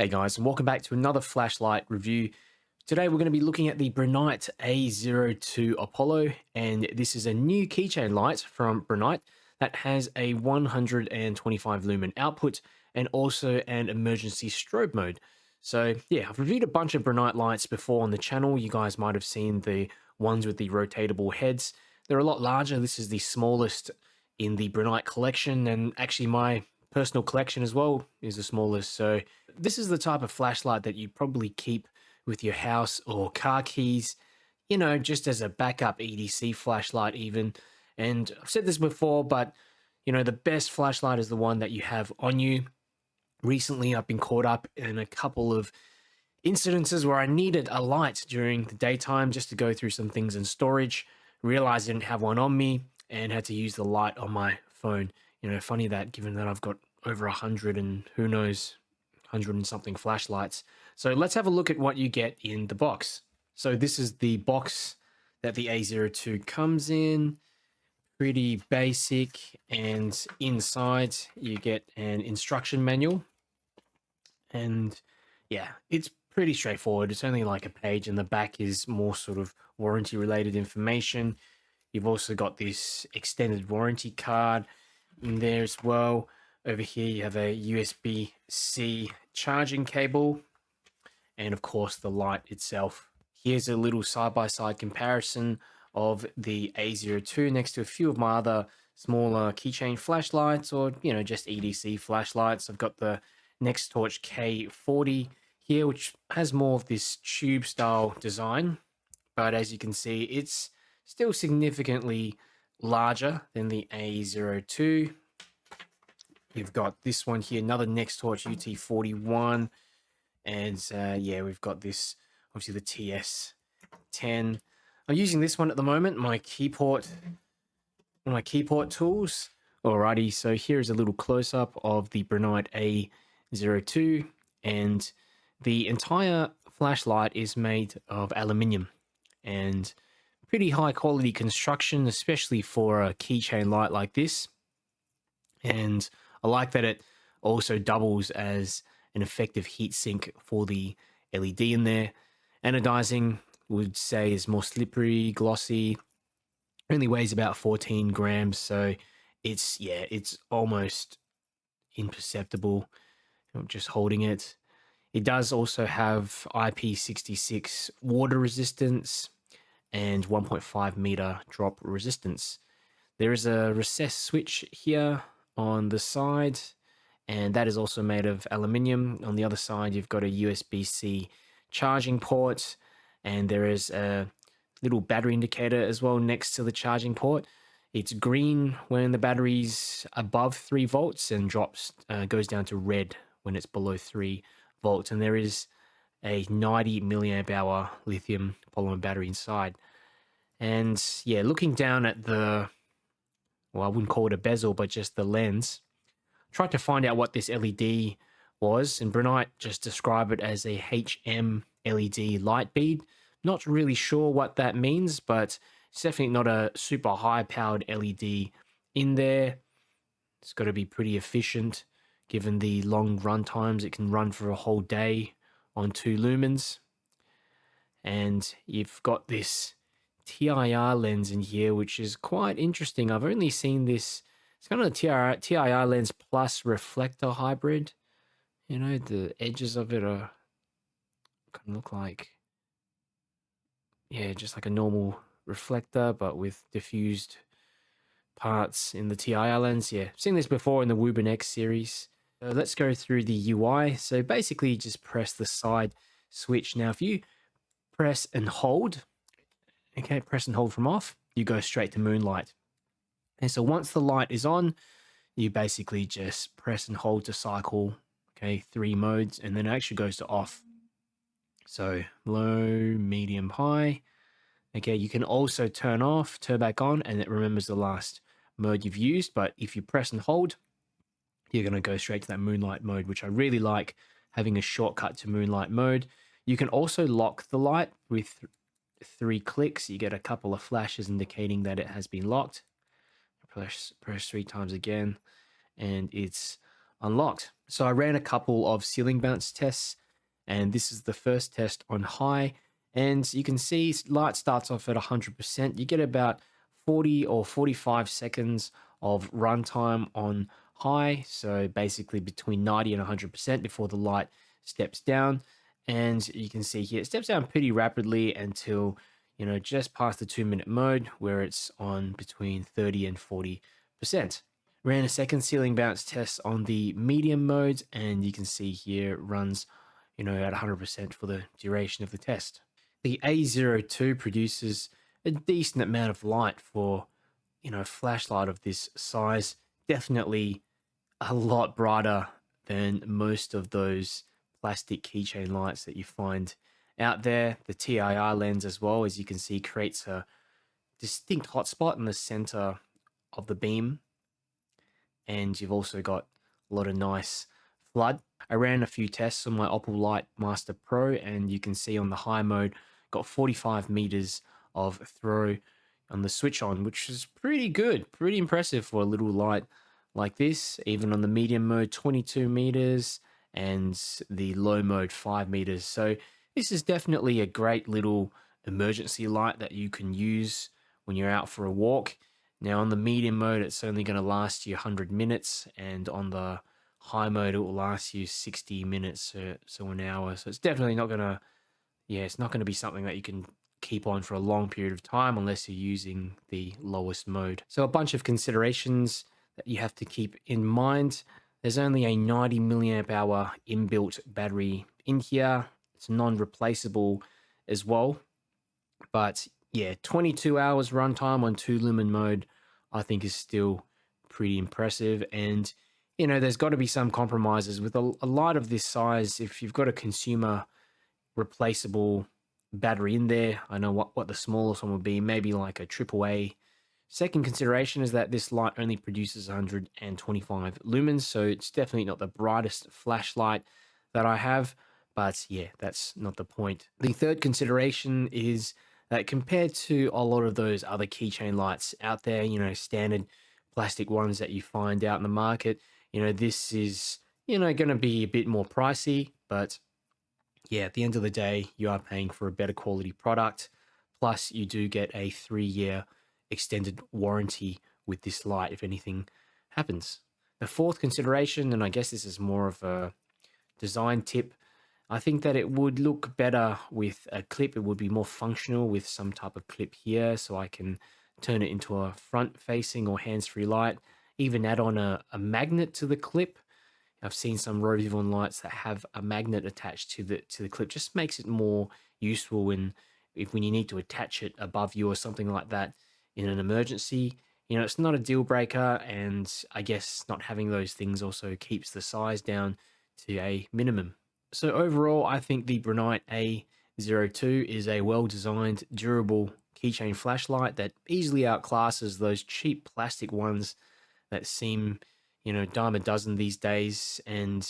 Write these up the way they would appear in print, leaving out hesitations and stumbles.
Hey guys, and welcome back to another flashlight review. Today we're going to be looking at the Brinyte A02 Apollo, and this is a new keychain light from Brinyte that has a 125 lumen output and also an emergency strobe mode. So yeah, I've reviewed a bunch of Brinyte lights before on the channel. You guys might have seen the ones with the rotatable heads. They're a lot larger. This is the smallest in the Brinyte collection, and actually my personal collection as well is the smallest. So this is the type of flashlight that you probably keep with your house or car keys, just as a backup EDC flashlight even. And I've said this before, but the best flashlight is the one that you have on you. Recently, I've been caught up in a couple of incidences where I needed a light during the daytime just to go through some things in storage, realized I didn't have one on me and had to use the light on my phone. Funny that given that I've got over 100 and who knows, 100 and something flashlights. So let's have a look at what you get in the box. So this is the box that the A02 comes in. Pretty basic, and inside you get an instruction manual. And yeah, it's pretty straightforward. It's only like a page, and the back is more sort of warranty related information. You've also got this extended warranty card in there as well. Over here you have a USB-C charging cable, and of course the light itself. Here's a little side-by-side comparison of the A02 next to a few of my other smaller keychain flashlights, or just EDC flashlights. I've got the Nextorch K40 here, which has more of this tube style design, but as you can see, it's still significantly larger than the A02. You've got this one here, another Nextorch UT41, and yeah, we've got this, obviously the TS10. I'm using this one at the moment, one of my keyport tools. Alrighty, so here's a little close-up of the Brinyte A02, and the entire flashlight is made of aluminium, and pretty high quality construction, especially for a keychain light like this. And I like that it also doubles as an effective heat sink for the LED in there. Anodizing would say is more slippery, glossy, only weighs about 14 grams. So it's almost imperceptible. I'm just holding it. It does also have IP66 water resistance and 1.5 meter drop resistance. There is a recessed switch here on the side, and that is also made of aluminium. On the other side, you've got a USB-C charging port, and there is a little battery indicator as well next to the charging port. It's green when the battery's above 3 volts and goes down to red when it's below 3 volts. And there is a 90 milliamp hour lithium polymer battery inside. And yeah, looking down at the, well, I wouldn't call it a bezel, but just the lens, tried to find out what this LED was, and Brinyte just described it as a HM LED light bead. Not really sure what that means, but it's definitely not a super high powered LED in there. It's got to be pretty efficient given the long run times. It can run for a whole day on 2 lumens. And you've got this TIR lens in here, which is quite interesting. I've only seen this. It's kind of a TIR lens plus reflector hybrid. The edges of it are kind of look like, yeah, just like a normal reflector, but with diffused parts in the TIR lens. Yeah, I've seen this before in the Wuben X series. So let's go through the UI. So basically, just press the side switch. Now, if you press and hold, okay, press and hold from off, you go straight to moonlight. And so once the light is on, you basically just press and hold to cycle, okay, 3 modes, and then it actually goes to off. So low, medium, high. Okay, you can also turn back on, and it remembers the last mode you've used. But if you press and hold, you're going to go straight to that moonlight mode, which I really like, having a shortcut to moonlight mode. You can also lock the light with 3 clicks. You get a couple of flashes indicating that it has been locked. Press 3 times again, and it's unlocked. So I ran a couple of ceiling bounce tests, and this is the first test on high. And you can see light starts off at 100%. You get about 40 or 45 seconds of runtime on high. So basically between 90 and 100% before the light steps down. And you can see here, it steps down pretty rapidly until, just past the 2-minute mode where it's on between 30 and 40%. Ran a second ceiling bounce test on the medium mode, and you can see here it runs, at 100% for the duration of the test. The A02 produces a decent amount of light for, a flashlight of this size. Definitely a lot brighter than most of those plastic keychain lights that you find out there. The TIR lens as well, as you can see, creates a distinct hotspot in the center of the beam. And you've also got a lot of nice flood. I ran a few tests on my Opal Light Master Pro, and you can see on the high mode, got 45 meters of throw on the switch on, which is pretty good, pretty impressive for a little light like this. Even on the medium mode, 22 meters, and the low mode, 5 meters. So this is definitely a great little emergency light that you can use when you're out for a walk. Now on the medium mode, it's only going to last you 100 minutes, and on the high mode, it will last you 60 minutes, so an hour. So it's definitely not going to, it's not going to be something that you can keep on for a long period of time unless you're using the lowest mode. So a bunch of considerations that you have to keep in mind. There's only a 90 milliamp hour inbuilt battery in here. It's non-replaceable as well, but yeah, 22 hours runtime on 2 lumen mode, I think is still pretty impressive. And, there's got to be some compromises with a light of this size. If you've got a consumer replaceable battery in there, I know what the smallest one would be, maybe like a AAA. Second consideration is that this light only produces 125 lumens, so it's definitely not the brightest flashlight that I have. But yeah, that's not the point. The third consideration is that compared to a lot of those other keychain lights out there, standard plastic ones that you find out in the market, this is, going to be a bit more pricey. But yeah, at the end of the day, you are paying for a better quality product. Plus, you do get a 3-year extended warranty with this light if anything happens. The fourth consideration, and I guess this is more of a design tip, I think that it would look better with a clip. It would be more functional with some type of clip here, so I can turn it into a front-facing or hands-free light. Even add on a magnet to the clip. I've seen some Rovivon lights that have a magnet attached to the clip. Just makes it more useful when you need to attach it above you or something like that in an emergency. It's not a deal breaker, and I guess not having those things also keeps the size down to a minimum. So overall, I think the Brinyte A02 is a well-designed, durable keychain flashlight that easily outclasses those cheap plastic ones that seem, dime a dozen these days. And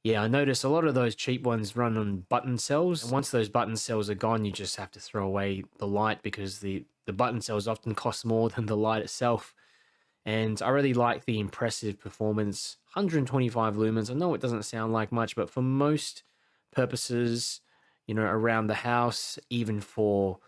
yeah, I notice a lot of those cheap ones run on button cells. And once those button cells are gone, you just have to throw away the light because the button cells often cost more than the light itself. And I really like the impressive performance. 125 lumens. I know it doesn't sound like much, but for most purposes, around the house, even for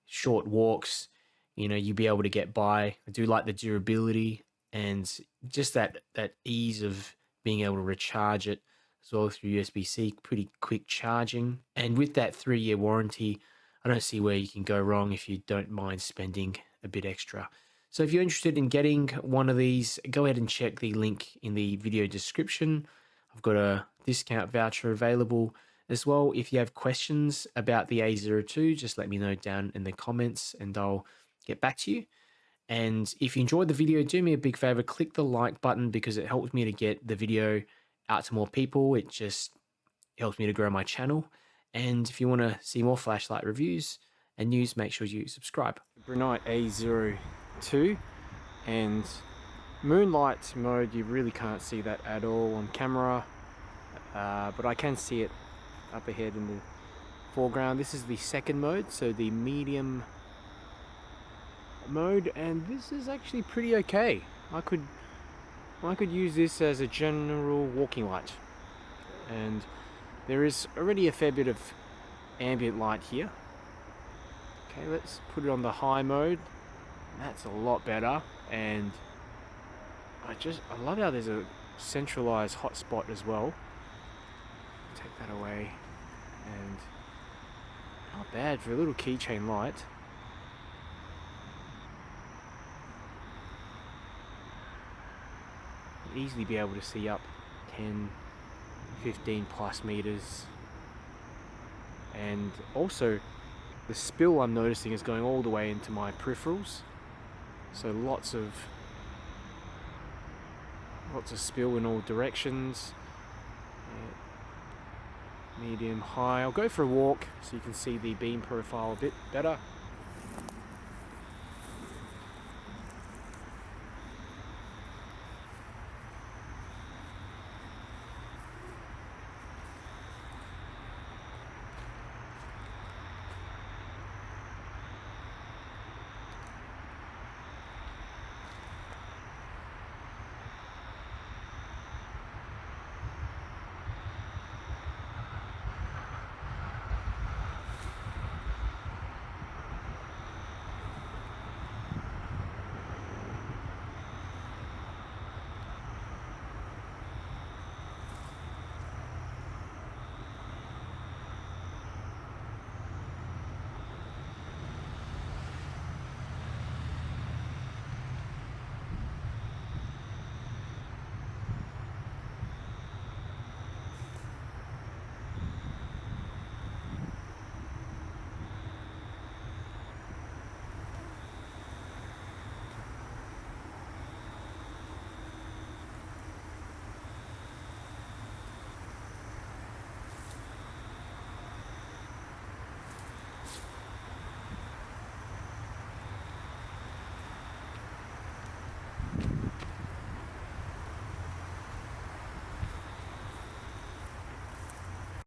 short walks, you'll be able to get by. I do like the durability and just that ease of being able to recharge it as well through USB-C, pretty quick charging. And with that 3-year warranty, I don't see where you can go wrong if you don't mind spending a bit extra. So if you're interested in getting one of these, go ahead and check the link in the video description. I've got a discount voucher available as well. If you have questions about the A02, just let me know down in the comments and I'll get back to you. And if you enjoyed the video, do me a big favor, click the like button because it helps me to get the video out to more people. It just helps me to grow my channel. And if you want to see more flashlight reviews and news, make sure you subscribe. Brinyte A02, and moonlight mode, you really can't see that at all on camera, but I can see it up ahead in the foreground. This is the second mode, so the medium mode, and this is actually pretty okay. I could I could use this as a general walking light, and there is already a fair bit of ambient light here. Okay, let's put it on the high mode. That's a lot better, and I love how there's a centralized hotspot as well. Take that away, and not bad for a little keychain light. You'll easily be able to see up 10, 15 plus meters. And also the spill I'm noticing is going all the way into my peripherals. So lots of spill in all directions. Medium, high. I'll go for a walk so you can see the beam profile a bit better.